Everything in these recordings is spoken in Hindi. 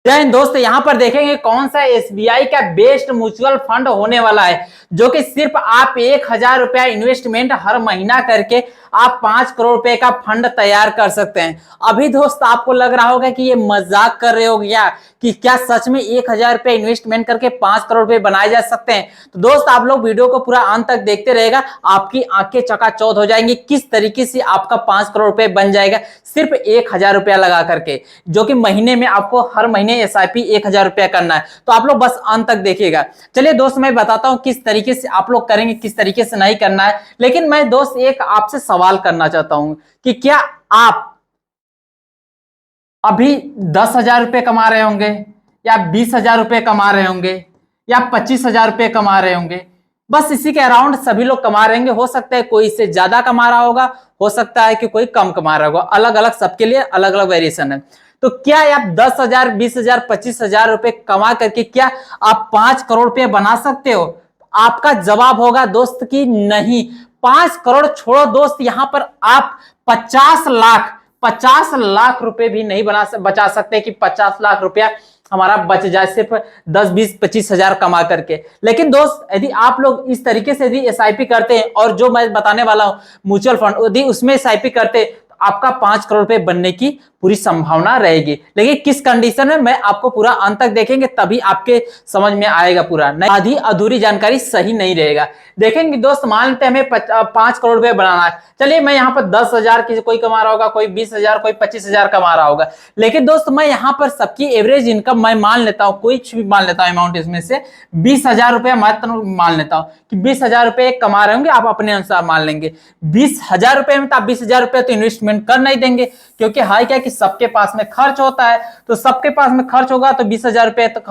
जय हिंद दोस्त, यहाँ पर देखेंगे कौन सा एसबीआई का बेस्ट म्यूचुअल फंड होने वाला है जो कि सिर्फ आप 1,000 रुपया इन्वेस्टमेंट हर महीना करके आप 5 करोड़ रुपए का फंड तैयार कर सकते हैं। अभी दोस्त आपको लग रहा होगा कि ये मजाक कर रहे हो क्या, कि क्या सच में 1,000 रुपया इन्वेस्टमेंट करके 5 करोड़ रुपए बनाए जा सकते हैं। तो दोस्त आप लोग वीडियो को पूरा अंत तक देखते रहेगा, आपकी आंखें चकाचौंध हो जाएंगी किस तरीके से आपका 5 करोड़ रुपए बन जाएगा सिर्फ 1,000 रुपया लगा करके, जो कि महीने में आपको हर महीने एसआईपी 1,000 रुपया करना है। तो आप लोग बस अंत तक देखिएगा। चलिए दोस्त मैं बताता हूं किस तरीके से आप लोग करेंगे, किस तरीके से नहीं करना है। लेकिन मैं दोस्त एक आपसे सवाल करना चाहता हूं कि क्या आप अभी 10,000 रुपये कमा रहे होंगे, या 20,000 रुपये कमा रहे होंगे, या 25,000 रुपये कमा रहे होंगे। बस इसी के अराउंड सभी लोग कमा रहे होंगे। हो सकता है कोई इससे ज्यादा कमा रहा होगा, हो सकता है कि कोई कम कमा रहा होगा। अलग अलग सबके लिए अलग अलग वेरिएशन है। तो क्या आप 10,000, 20,000, 25,000 रुपये कमा करके क्या आप 5 करोड़ रुपये बना सकते हो? आपका जवाब होगा दोस्त कि नहीं। 5 करोड़ छोड़ो दोस्त, यहां पर आप 50 लाख रुपए भी नहीं बचा सकते कि 50 लाख रुपया हमारा बच जाए सिर्फ 10, 20, 25,000 कमा करके। लेकिन दोस्त यदि आप लोग इस तरीके से यदि एसआईपी करते हैं, और जो मैं बताने वाला हूं म्यूचुअल फंड, यदि उसमें एसआईपी करते तो आपका 5 करोड़ रुपए बनने की पूरी संभावना रहेगी। लेकिन किस कंडीशन में, मैं आपको पूरा अंत तक देखेंगे तभी आपके समझ में आएगा। पूरा नहीं, आधी अधूरी जानकारी सही नहीं रहेगा। देखेंगे दोस्त, मान लेते हमें 5 करोड़ रुपए बनाना है। चलिए मैं यहाँ पर 10,000 की कोई कमा रहा होगा, कोई 20,000, कोई 25,000 कमा रहा होगा। लेकिन दोस्त मैं यहाँ पर सबकी एवरेज इनकम मैं मान लेता हूँ, कुछ भी मान लेता हूँ अमाउंट, इसमें से 20,000 रुपया मात्र मान लेता हूँ कि 20,000 रुपये कमा रहे होंगे। आप अपने अनुसार मान लेंगे 20,000 रुपये में, तो आप 20,000 रुपये तो इन्वेस्टमेंट कर नहीं देंगे, क्योंकि हाई क्या कि सबके पास में खर्च होता है। तो सबके पास में खर्च होगा तो 20,000 रुपये तक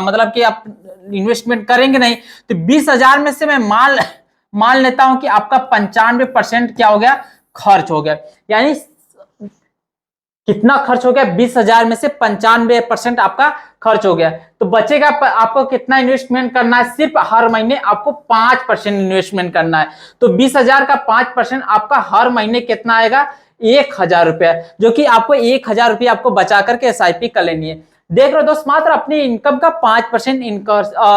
मतलब कि आप इन्वेस्टमेंट करेंगे नहीं। तो 20,000 में से मैं मान लेता हूं कि आपका 95% क्या हो गया, खर्च हो गया। यानी कितना खर्च हो गया, 20,000 में से 95% आपका खर्च हो गया। तो बचेगा आपको कितना इन्वेस्टमेंट करना है, सिर्फ हर महीने आपको 5% इन्वेस्टमेंट करना है। तो 20,000 का 5% आपका हर महीने कितना आएगा, 1,000 रुपया, जो कि आपको 1,000 रुपया आपको बचा करके एसआईपी कर लेनी है। देख रहे हो दोस्त, मात्र अपनी इनकम का 5%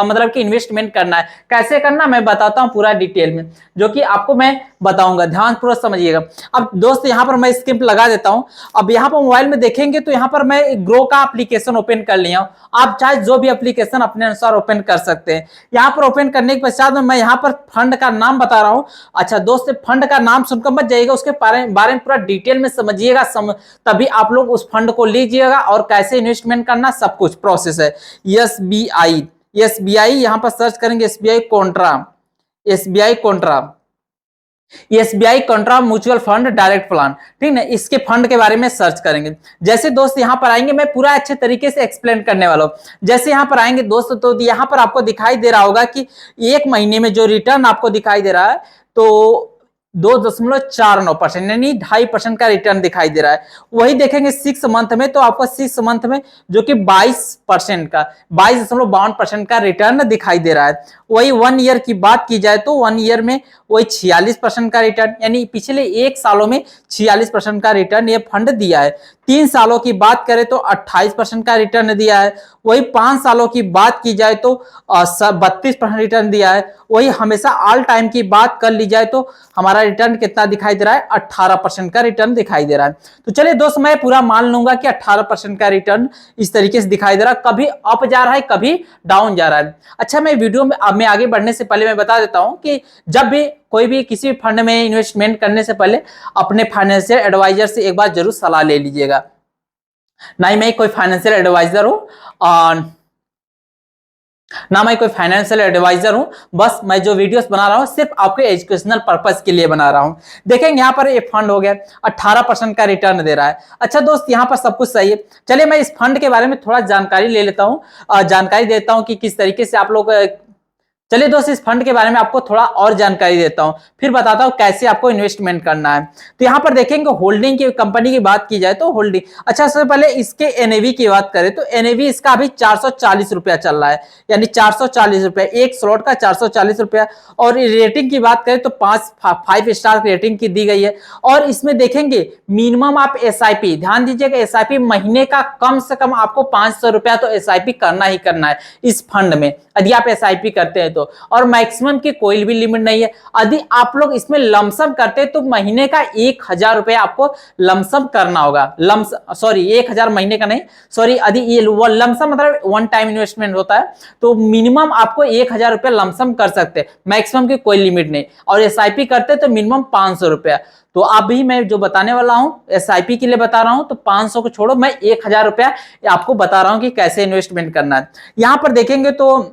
मतलब कि इन्वेस्टमेंट करना है। कैसे करना मैं बताता हूं पूरा डिटेल में, जो कि आपको मैं बताऊंगा, ध्यानपूर्वक समझिएगा। अब दोस्त यहाँ पर मैं स्किप लगा देता हूं। अब यहाँ पर मोबाइल में देखेंगे तो यहाँ पर मैं ग्रो का एप्लीकेशन ओपन कर लिया हूं। आप चाहे जो भी एप्लीकेशन अपने अनुसार ओपन कर सकते हैं। यहाँ पर ओपन करने के पश्चात में मैं यहाँ पर फंड का नाम बता रहा हूँ। अच्छा दोस्त, फंड का नाम सुनकर मत जाइएगा, उसके बारे में पूरा डिटेल में समझिएगा, तभी आप लोग उस फंड को लीजिएगा। और कैसे इन्वेस्टमेंट करना, सब कुछ प्रोसेस है। एसबीआई यहां पर सर्च करेंगे, SBI Contra mutual fund direct plan, ठीक है। इसके फंड के बारे में सर्च करेंगे। जैसे दोस्त यहां पर आएंगे, मैं पूरा अच्छे तरीके से एक्सप्लेन करने वाला हूं। जैसे यहां पर आएंगे दोस्त, तो यहां पर आपको दिखाई दे रहा होगा कि 1 महीने में जो रिटर्न आपको दिखाई दे रहा है, तो 2.49%, यानी 2.5% का रिटर्न दिखाई दे रहा है। वही देखेंगे 6 मंथ में, तो आपको 6 मंथ में जो कि 22% का 22.52% का रिटर्न दिखाई दे रहा है। वही 1 ईयर की बात की जाए तो 1 ईयर में वही 46% का रिटर्न, यानी पिछले 1 सालों में 46% का रिटर्न ये फंड दिया है। 3 सालों की बात करें तो 28% का रिटर्न दिया है। वही 5 सालों की बात की जाए तो 32% रिटर्न दिया है। वही हमेशा ऑल टाइम की बात कर ली जाए तो हमारा रिटर्न कितना दिखाई दे रहा है, 18% का रिटर्न दिखाई दे रहा है। तो चलिए दोस्त, मैं पूरा मान लूंगा कि 18% का रिटर्न इस तरीके से दिखाई दे रहा है। कभी अप जा रहा है, कभी डाउन जा रहा है। अच्छा, मैं वीडियो में आगे बढ़ने से पहले मैं बता देता हूं कि जब भी कोई भी किसी फंड में इन्वेस्टमेंट करने से पहले अपने फाइनेंशियल एडवाइजर से एक बार जरूर सलाह ले लीजिएगा। ना ही मैं कोई फाइनेंशियल एडवाइजर हूं, ना मैं कोई फाइनेंशियल एडवाइजर हूं। बस मैं जो वीडियोस बना रहा हूं सिर्फ आपके एजुकेशनल पर्पस के लिए बना रहा हूं। देखेंगे यहाँ पर एक फंड हो गया, 18% का रिटर्न दे रहा है। अच्छा दोस्त, यहाँ पर सब कुछ सही है। चलिए मैं इस फंड के बारे में थोड़ा जानकारी ले लेता हूँ, जानकारी देता हूँ कि किस तरीके से आप लोग चलिए दोस्त, इस फंड के बारे में आपको थोड़ा और जानकारी देता हूं, फिर बताता हूं कैसे आपको इन्वेस्टमेंट करना है। तो यहां पर देखेंगे होल्डिंग की कंपनी की बात की जाए तो होल्डिंग, अच्छा सबसे पहले इसके एनएवी की बात करें तो एनएवी इसका अभी 440 रुपया चल रहा है, यानी 440 रुपया एक स्लॉट का 440 रुपया। और रेटिंग की बात करें तो 5 स्टार रेटिंग की दी गई है। और इसमें देखेंगे मिनिमम आप एसआईपी, ध्यान दीजिएगा एसआईपी महीने का कम से कम आपको 500 रुपया तो एसआईपी करना ही करना है इस फंड में, यदि आप एसआईपी करते हैं तो। और मैक्सिमम की कोई भी लिमिट नहीं है। यदि आप लोग इसमें लमसम करते हैं तो महीने का 1000 रुपए आपको लमसम करना होगा। 1000 महीने का नहीं, सॉरी, यदि ये लमसम मतलब वन टाइम इन्वेस्टमेंट होता है, तो मिनिमम आपको 1000 रुपया लमसम कर सकते हैं, मैक्सिमम की कोई लिमिट नहीं। और एसआईपी करते हैं तो मिनिमम 500 रुपया। तो अभी मैं जो बताने वाला हूं एसआईपी के लिए बता रहा हूं, तो 500 को छोड़ो, मैं 1000 रुपया आपको बता रहा हूं कि कैसे इन्वेस्टमेंट करना है। यहां पर देखेंगे तो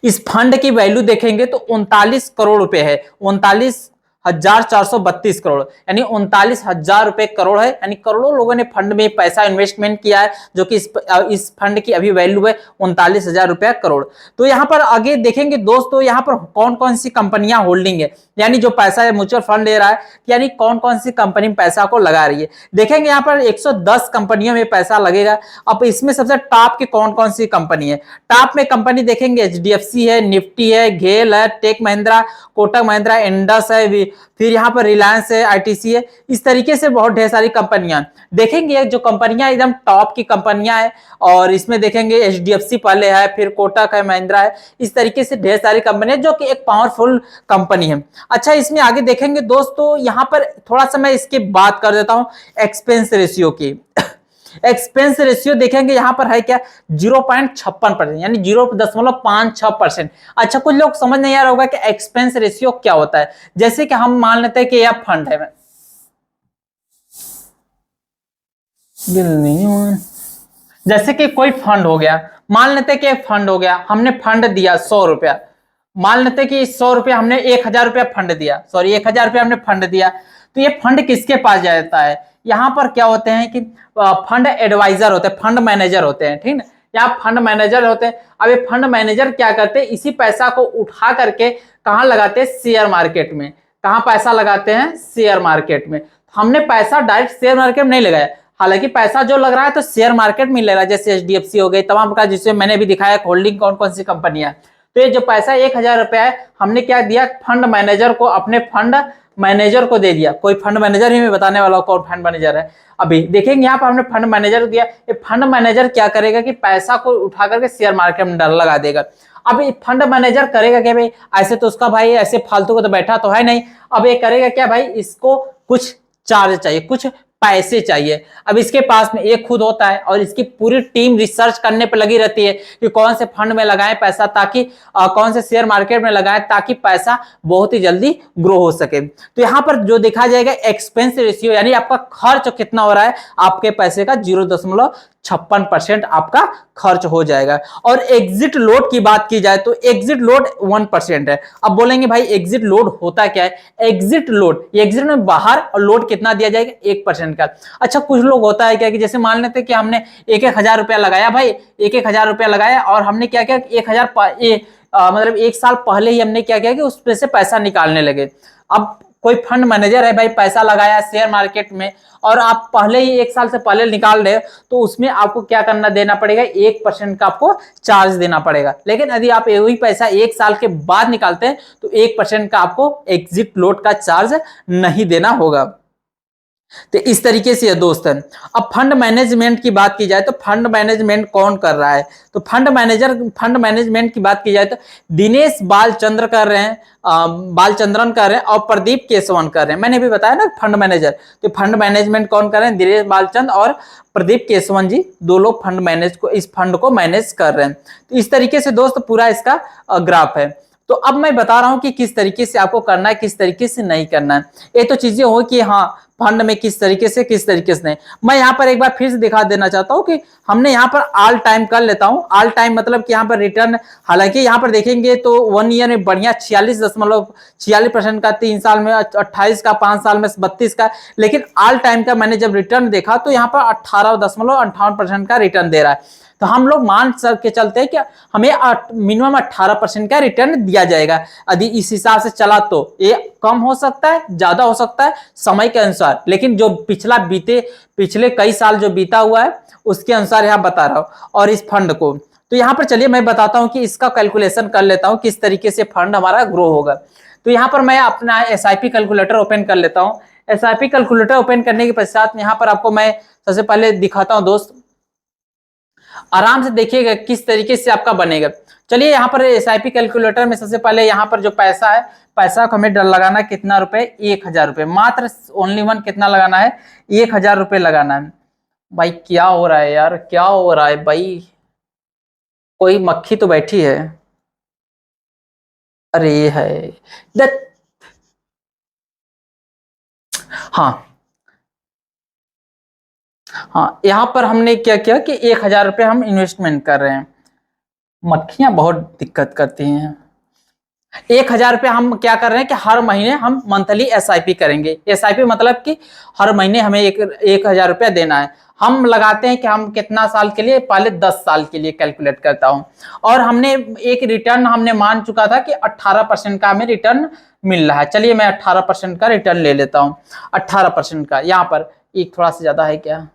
इस फंड की वैल्यू देखेंगे तो 39 करोड़ रुपए है, 39,432 करोड़, यानी 39,000 रुपए करोड़ है, यानी करोड़ों लोगों ने फंड में पैसा इन्वेस्टमेंट किया है, जो कि इस फंड की अभी वैल्यू है 39,000 रुपया करोड़। तो यहां पर आगे देखेंगे दोस्तों, यहां पर कौन कौन सी कंपनियां होल्डिंग है, यानी जो पैसा है म्यूचुअल फंड ले रहा है, यानी कौन कौन सी कंपनी पैसा को लगा रही है। देखेंगे यहाँ पर 110 कंपनियों में पैसा लगेगा। अब इसमें सबसे टॉप की कौन कौन सी कंपनी है, टॉप में कंपनी देखेंगे एचडीएफसी है, निफ्टी है, घेल है, टेक महिंद्रा, कोटक महिंद्रा, इंडस है, फिर यहाँ पर रिलायंस है, आईटीसी है, इस तरीके से बहुत ढेर सारी कंपनियां देखेंगे। जो कंपनियां एकदम टॉप की कंपनियां है, और इसमें देखेंगे एचडीएफसी पहले है, फिर कोटक है, महिंद्रा है, इस तरीके से ढेर सारी कंपनियां जो कि एक पावरफुल कंपनी है। अच्छा, इसमें आगे देखेंगे दोस्तों, यहां पर थोड़ा सा मैं इसकी बात कर देता हूं एक्सपेंस रेशियो की। एक्सपेंस रेशियो देखेंगे यहां पर है क्या 0.56%, यानी 0.56%। अच्छा, कुछ लोग समझ नहीं आ रहा होगा कि एक्सपेंस रेशियो क्या होता है। जैसे कि हम मान लेते हैं कि यह फंड है, जैसे कि कोई फंड हो गया, मान लेते हैं कि एक फंड हो गया, हमने फंड दिया 100 रुपया, मान लेते हैं कि 100 रुपया हमने 1000 रुपया फंड दिया, सॉरी 1000 रुपया हमने फंड दिया। तो ये फंड किसके पास जाता है, यहां पर क्या होते हैं कि फंड एडवाइजर होते हैं, फंड मैनेजर होते हैं, ठीक है, या फंड मैनेजर होते हैं। अब ये फंड मैनेजर क्या करते हैं, इसी पैसा को उठा करके कहां लगाते हैं, शेयर मार्केट में। कहां पैसा लगाते हैं, शेयर मार्केट में। हमने पैसा डायरेक्ट शेयर मार्केट में नहीं लगाया, हालांकि पैसा जो लग रहा है तो शेयर मार्केट में लग रहा है, जैसे एचडीएफसी हो गई, तमाम प्रकार, जिसमें मैंने भी दिखाया होल्डिंग कौन कौन सी कंपनियां। तो ये जो पैसा 1000 रुपया है, हमने क्या दिया, फंड मैनेजर को, अपने फंड मैनेजर को दे दिया। कोई फंड मैनेजर ही मैं बताने वाला हूं कौन फंड मैनेजर है। अभी देखेंगे यहाँ पर हमने फंड मैनेजर को दिया। ये फंड मैनेजर क्या करेगा कि पैसा को उठा करके शेयर मार्केट में लगा देगा। अब ये फंड मैनेजर करेगा क्या भाई, ऐसे तो उसका भाई ऐसे फालतू को तो बैठा तो है नहीं। अब ये करेगा क्या भाई, इसको कुछ चार्ज चाहिए, कुछ पैसे चाहिए। अब इसके पास में एक खुद होता है और इसकी पूरी टीम रिसर्च करने पे लगी रहती है कि कौन से फंड में लगाएं पैसा, ताकि कौन से शेयर मार्केट में लगाएं ताकि पैसा बहुत ही जल्दी ग्रो हो सके। तो यहां पर जो देखा जाएगा एक्सपेंस रेशियो, यानी आपका खर्च कितना हो रहा है, आपके पैसे का 0.56% आपका खर्च हो जाएगा। और एग्जिट लोड की बात की जाए तो एग्जिट लोड 1% है। अब बोलेंगे भाई एग्जिट लोड होता क्या है, एग्जिट लोड, एग्जिट में बाहर, और लोड कितना दिया जाएगा 1% का। अच्छा, कुछ लोग होता है क्या कि जैसे मान लेते हैं कि हमने 1,000 रुपया लगाया, भाई 1,000 रुपया लगाया, और हमने क्या किया 1000 मतलब 1 साल पहले ही हमने क्या किया कि उसमें से पैसा निकालने लगे। अब कोई फंड मैनेजर है भाई, पैसा लगाया शेयर मार्केट में, और आप पहले ही 1 साल से पहले निकाल रहे हो, तो उसमें आपको क्या करना, देना पड़ेगा 1% का आपको चार्ज देना पड़ेगा। लेकिन यदि आप वही पैसा 1 साल के बाद निकालते हैं तो 1% का आपको एग्जिट लोड का चार्ज नहीं देना होगा। तो इस तरीके से दोस्त है। अब फंड मैनेजमेंट की बात की जाए तो फंड मैनेजमेंट कौन कर रहा है, तो फंड मैनेजमेंट की बात की जाए तो दिनेश बालचंद्र कर रहे हैं, बालचंद्रन कर रहे हैं, और प्रदीप केशवन कर रहे हैं। मैंने भी बताया ना फंड मैनेजर, तो फंड मैनेजमेंट कौन कर रहे हैं, दिनेश बालचंद्र और प्रदीप केशवन जी, दो लोग इस फंड को मैनेज कर रहे हैं। तो इस तरीके से दोस्त पूरा इसका ग्राफ है। तो अब मैं बता रहा हूं कि किस तरीके से आपको करना है, किस तरीके से नहीं करना है। ये तो चीजें हो कि हाँ फंड में किस तरीके से नहीं। मैं यहाँ पर एक बार फिर से दिखा देना चाहता हूँ कि हमने यहाँ पर ऑल टाइम कर लेता हूँ। ऑल टाइम मतलब कि यहाँ पर रिटर्न, हालांकि यहाँ पर देखेंगे तो 1 ईयर में बढ़िया 46% का, 3 साल में 28 का, 5 साल में 32 का, लेकिन ऑल टाइम का मैंने जब रिटर्न देखा तो यहाँ पर 18.58% का रिटर्न दे रहा है। तो हम लोग मान के चलते हैं कि हमें मिनिमम 18% का रिटर्न दिया जाएगा। यदि इस हिसाब से चला तो ये कम हो सकता है, ज्यादा हो सकता है समय के अनुसार, लेकिन जो पिछले कई साल जो बीता हुआ है उसके अनुसार यहाँ बता रहा हूं। और इस फंड को तो यहाँ पर चलिए मैं बताता हूं कि इसका कैलकुलेशन कर लेता हूं किस तरीके से फंड हमारा ग्रो होगा। तो यहाँ पर मैं अपना एसआईपी कैलकुलेटर ओपन कर लेता हूँ। एसआईपी कैलकुलेटर ओपन करने के पश्चात यहाँ पर आपको मैं सबसे पहले दिखाता हूँ दोस्त, आराम से देखिएगा किस तरीके से आपका बनेगा। चलिए यहाँ पर एसआईपी कैलकुलेटर में सबसे पहले यहाँ पर जो पैसा है, पैसा को हमें लगाना है कितना रुपए, 1000 रुपए, मात्र ओनली वन कितना लगाना है, 1000 रुपए लगाना है। भाई क्या हो रहा है यार, क्या हो रहा है भाई, कोई मक्खी तो बैठी है। अरे ये है हाँ हाँ, यहाँ पर हमने क्या किया कि 1000 रुपये हम इन्वेस्टमेंट कर रहे हैं। मक्खियां बहुत दिक्कत करती हैं। 1000 रुपये हम क्या कर रहे हैं कि हर महीने हम मंथली एसआईपी करेंगे। एसआईपी मतलब कि हर महीने हमें 1000 रुपया देना है। हम लगाते हैं कि हम कितना साल के लिए, पहले 10 साल के लिए कैलकुलेट करता हूं। और हमने एक रिटर्न हमने मान चुका था कि 18% का हमें रिटर्न मिल रहा है। चलिए मैं 18% का रिटर्न ले लेता हूं। 18% का यहाँ पर एक थोड़ा सा ज्यादा है क्या,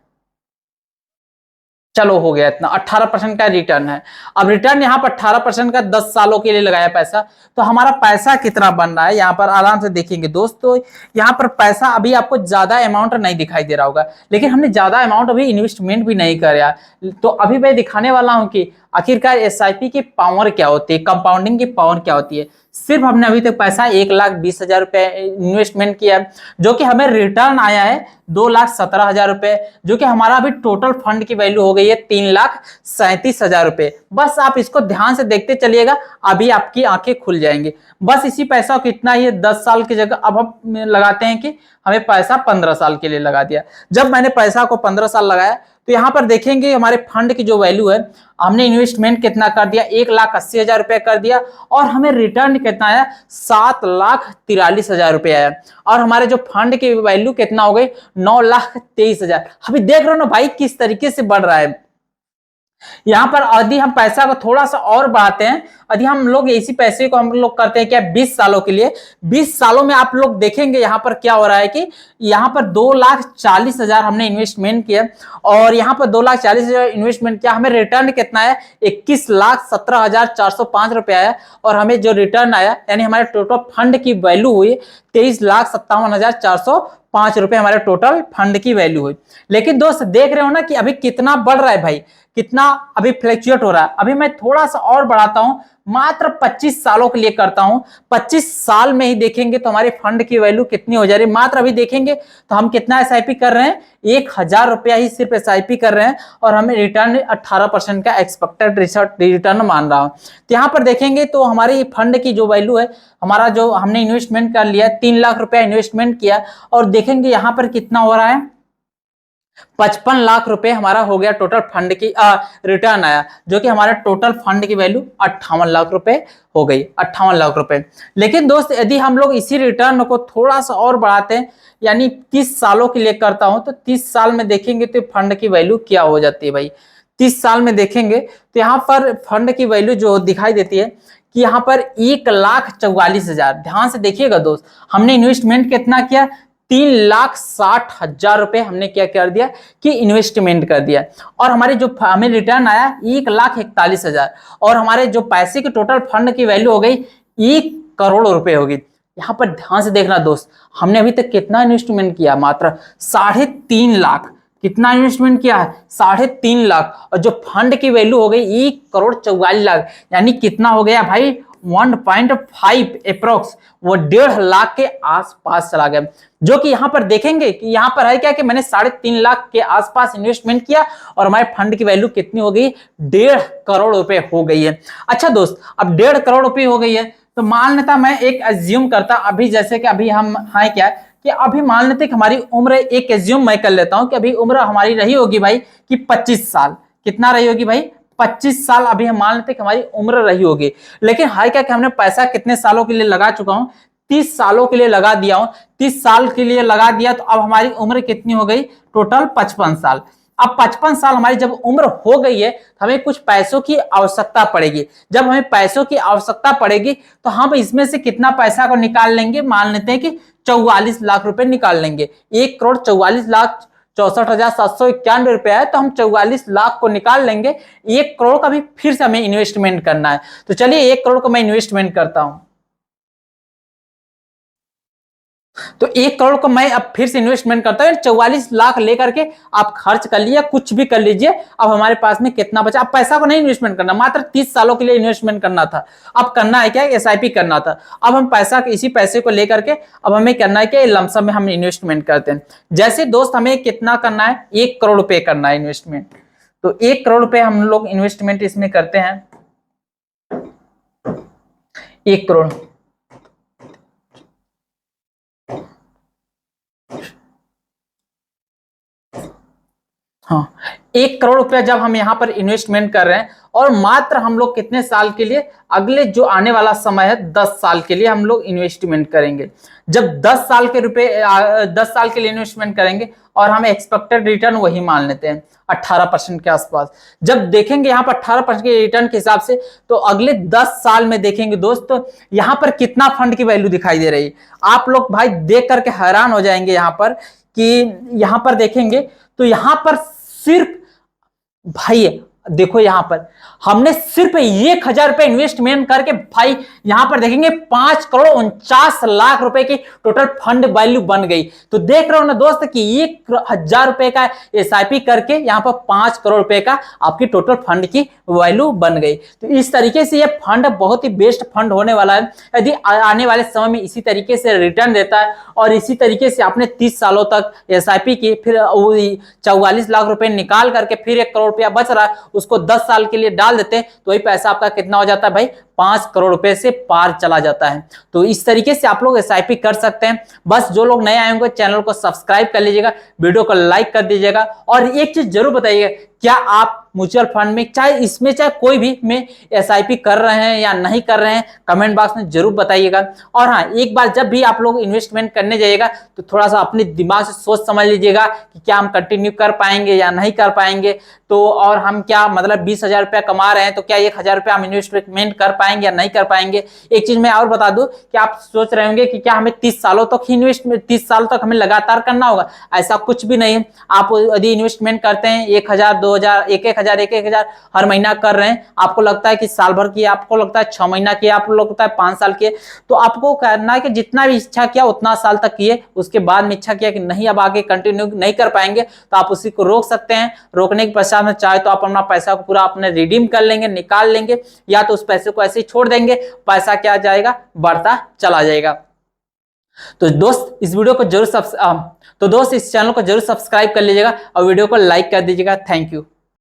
चलो हो गया इतना, 18% का रिटर्न है। अब रिटर्न यहाँ पर 18% का 10 सालों के लिए लगाया पैसा, तो हमारा पैसा कितना बन रहा है यहाँ पर आराम से देखेंगे दोस्तों। यहाँ पर पैसा अभी आपको ज्यादा अमाउंट नहीं दिखाई दे रहा होगा, लेकिन हमने ज्यादा अमाउंट अभी इन्वेस्टमेंट भी नहीं किया। तो अभी मैं दिखाने वाला हूँ कि आखिरकार एसआईपी की पावर क्या होती है, कंपाउंडिंग की पावर क्या होती है। सिर्फ हमने अभी तक पैसा 1,20,000 रुपए इन्वेस्टमेंट किया, जो कि हमें रिटर्न आया है 2,17,000 रुपए, जो कि हमारा अभी टोटल फंड की वैल्यू हो गई है 3,37,000 रुपए। बस आप इसको ध्यान से देखते चलिएगा, अभी आपकी आंखें खुल जाएंगी। बस इसी पैसा कितना ही 10 साल की जगह अब हम लगाते हैं कि हमें पैसा 15 साल के लिए लगा दिया। जब मैंने पैसा को 15 साल लगाया तो यहाँ पर देखेंगे हमारे फंड की जो वैल्यू है, हमने इन्वेस्टमेंट कितना कर दिया, 1,80,000 रुपए कर दिया, और हमें रिटर्न कितना आया, 7,43,000 रुपए आया। और हमारे जो फंड की वैल्यू कितना हो गई, 9,23,000। अभी देख रहे हो ना भाई किस तरीके से बढ़ रहा है। यहाँ पर यदि हम पैसा को थोड़ा सा और बढ़ाते हैं, यदि हम लोग इसी पैसे को हम लोग करते हैं क्या 20 सालों के लिए, 20 सालों में आप लोग देखेंगे यहाँ पर क्या हो रहा है कि यहाँ पर 2,40,000 हमने इन्वेस्टमेंट किया, और यहाँ पर 2,40,000 इन्वेस्टमेंट किया, हमें रिटर्न कितना है, 21,17,405 रुपए आया। और हमें जो रिटर्न आया यानी हमारे टोटल फंड की वैल्यू हुई 23,57,405 रुपए हमारे टोटल फंड की वैल्यू हुई। लेकिन दोस्त देख रहे हो ना कि अभी कितना बढ़ रहा है भाई, कितना अभी फ्लक्चुएट हो रहा है। अभी मैं थोड़ा सा और बढ़ाता हूं, मात्र 25 सालों के लिए करता हूं। 25 साल में ही देखेंगे तो हमारे फंड की वैल्यू कितनी हो जा रही है। मात्र अभी देखेंगे तो हम कितना एसआईपी कर रहे हैं, 1,000 रुपया ही सिर्फ एसआईपी कर रहे हैं, और हमें रिटर्न 18% का एक्सपेक्टेड रिटर्न मान रहा हूं। तो यहाँ पर देखेंगे तो हमारे फंड की जो वैल्यू है, हमारा जो हमने इन्वेस्टमेंट कर लिया 3 लाख रुपया इन्वेस्टमेंट किया, और देखेंगे यहाँ पर कितना हो रहा है, 55 लाख रुपए हमारा हो गया टोटल फंड की रिटर्न आया, जो कि हमारे टोटल फंड की वैल्यू 58 लाख रुपए हो गई, 58 लाख रुपए। लेकिन दोस्त यदि हम लोग इसी रिटर्न को थोड़ा सा और बढ़ाते हैं, यानी 30 सालों के लिए करता हूं, तो 30 साल में देखेंगे तो फंड की वैल्यू क्या हो जाती है भाई। 30 साल में देखेंगे तो यहाँ पर फंड की वैल्यू जो दिखाई देती है कि यहाँ पर 1,44,000। ध्यान से देखिएगा दोस्त, हमने इन्वेस्टमेंट कितना किया, 3,60,000 रुपए हमने क्या कर दिया कि इन्वेस्टमेंट कर दिया, और हमारे जो हमें रिटर्न आया 1,41,000, और हमारे जो पैसे के टोटल फंड की वैल्यू हो गई 1 करोड़ रुपए होगी। यहाँ पर ध्यान से देखना दोस्त, हमने अभी तक कितना इन्वेस्टमेंट किया, मात्र 3.5 लाख। कितना इन्वेस्टमेंट किया है, 3.5 लाख, और जो फंड की वैल्यू हो गई 1,44,00,000, यानी कितना हो गया भाई, 1.5 अप्रोक्स, वो 1.5 लाख के आसपास चला गया। जो कि यहाँ पर देखेंगे कि यहाँ पर है क्या कि मैंने 3.5 लाख के आसपास इन्वेस्टमेंट किया, और हमारे फंड की वैल्यू कितनी हो गई, 1.5 करोड़ रुपए हो गई है। अच्छा दोस्त, अब 1.5 करोड़ रुपए हो गई है, तो मान लेता मैं एक अज्यूम करता, अभी जैसे कि अभी हम है क्या कि कि अभी मान लेते कि हमारी उम्र, एक एज्यूम मैं कर लेता हूं कि अभी उम्र हमारी रही होगी भाई कि 25 साल। कितना रही होगी भाई? 25 साल अभी हम मान लेते कि हमारी उम्र रही होगी। लेकिन हाई क्या कि हमने पैसा कितने सालों के लिए लगा चुका हूं? 30 सालों के लिए लगा दिया हूं। 30 साल के लिए लगा दिया तो अब हमारी उम्र कितनी हो गई? टोटल 55 साल। अब 55 साल हमारी जब उम्र हो गई है तो हमें कुछ पैसों की आवश्यकता पड़ेगी। जब हमें पैसों की आवश्यकता पड़ेगी तो हम इसमें से कितना पैसा को निकाल लेंगे? मान लेते हैं कि 44 लाख रुपए निकाल लेंगे। 1,44,64,791 रुपया है तो हम 44 लाख को निकाल लेंगे। 1 करोड़ का भी फिर से हमें इन्वेस्टमेंट करना है। तो चलिए 1 करोड़ को मैं इन्वेस्टमेंट करता हूं। तो 1 करोड़ को मैं अब फिर से इन्वेस्टमेंट करता हूं। 44 लाख लेकर के आप खर्च कर लिए, कुछ भी कर लीजिए। अब हमारे पास में कितना बचा? अब पैसा को नहीं इन्वेस्टमेंट करना, मात्र 30 सालों के लिए इन्वेस्टमेंट करना था। अब करना है क्या? एसआईपी करना था। अब हम पैसा, इसी पैसे को लेकर के अब हमें करना है क्या? लमसम में हम इन्वेस्टमेंट करते हैं। जैसे दोस्त हमें कितना करना है? 1 करोड़ रुपए करना है इन्वेस्टमेंट। तो 1 करोड़ रुपए हम लोग इन्वेस्टमेंट इसमें करते हैं। 1 करोड़, हाँ, 1 करोड़ रुपया जब हम यहां पर इन्वेस्टमेंट कर रहे हैं और मात्र हम लोग कितने साल के लिए? अगले जो आने वाला समय है 10 साल के लिए हम लोग इन्वेस्टमेंट करेंगे। जब 10 साल के 10 साल के लिए इन्वेस्टमेंट करेंगे और हम एक्सपेक्टेड रिटर्न वही मान लेते हैं 18% के आसपास। जब देखेंगे यहाँ पर 18% के रिटर्न के हिसाब से तो अगले 10 साल में देखेंगे दोस्तों यहाँ पर कितना फंड की वैल्यू दिखाई दे रही है। आप लोग भाई देख करके हैरान हो जाएंगे यहाँ पर कि यहाँ पर देखेंगे तो यहाँ पर सिर्फ, भाई देखो यहां पर हमने सिर्फ 1,000 रुपए इन्वेस्टमेंट करके भाई यहां पर देखेंगे 5,49,00,000 रुपए की टोटल फंड वैल्यू बन गई। तो देख रहे हो ना दोस्त कि 1,000 रुपए का एसआईपी करके यहां पर 5 करोड़ रुपए का आपकी टोटल फंड की वैल्यू बन गई। तो इस तरीके से ये फंड बहुत ही बेस्ट फंड होने वाला है। यदि आने वाले समय में इसी तरीके से रिटर्न देता है और इसी तरीके से आपने 30 सालों तक एसआईपी की, फिर 44 लाख रुपए निकाल करके फिर 1 करोड़ रुपया बच रहा है उसको 10 साल के लिए डाल देते हैं तो वही पैसा आपका कितना हो जाता है भाई? 5 करोड़ रुपए से पार चला जाता है। तो इस तरीके से आप लोग एसआईपी कर सकते हैं। बस जो लोग नए आए होंगे चैनल को सब्सक्राइब कर लीजिएगा, वीडियो को लाइक कर दीजिएगा और एक चीज जरूर बताइएगा, क्या आप म्यूचुअल फंड में चाहे इसमें चाहे कोई भी में एसआईपी कर रहे हैं या नहीं कर रहे हैं? कमेंट बॉक्स में जरूर बताइएगा। और हाँ, एक बार जब भी आप लोग इन्वेस्टमेंट करने जाइएगा तो थोड़ा सा अपने दिमाग से सोच समझ लीजिएगा कि क्या हम कंटिन्यू कर पाएंगे या नहीं कर पाएंगे। तो और हम क्या मतलब 20,000 रुपया कमा रहे हैं तो क्या 1,000 रुपया हम इन्वेस्टमेंट कर पाएंगे या नहीं कर पाएंगे? एक चीज मैं और बता दूं कि आप सोच रहे होंगे कि क्या हमें 30 सालों तक ही इन्वेस्टमेंट 30 सालों तक हमें लगातार करना होगा? ऐसा कुछ भी नहीं है। आप यदि इन्वेस्टमेंट करते हैं 1,000 2,000 1,000 हर महीना कर रहे हैं, आपको लगता है कि साल भर की, आपको लगता है 6 महीना की, आपको लगता है 5 साल की, तो आपको करना है कि जितना भी इच्छा किया उतना साल तक किए, उसके बाद में इच्छा किया कि नहीं अब आगे कंटिन्यू नहीं कर पाएंगे तो आप उसी को रोक सकते हैं। रोकने के पश्चात में चाहे तो आप अपना पैसा को पूरा अपने रिडीम कर लेंगे, निकाल लेंगे, या तो उस पैसे को ऐसे ही छोड़ देंगे, पैसा क्या जाएगा? बढ़ता चला जाएगा। तो दोस्त इस वीडियो को जरूर तो दोस्त इस चैनल को जरूर सब्सक्राइब कर लीजिएगा और वीडियो को लाइक कर दीजिएगा। Thank you.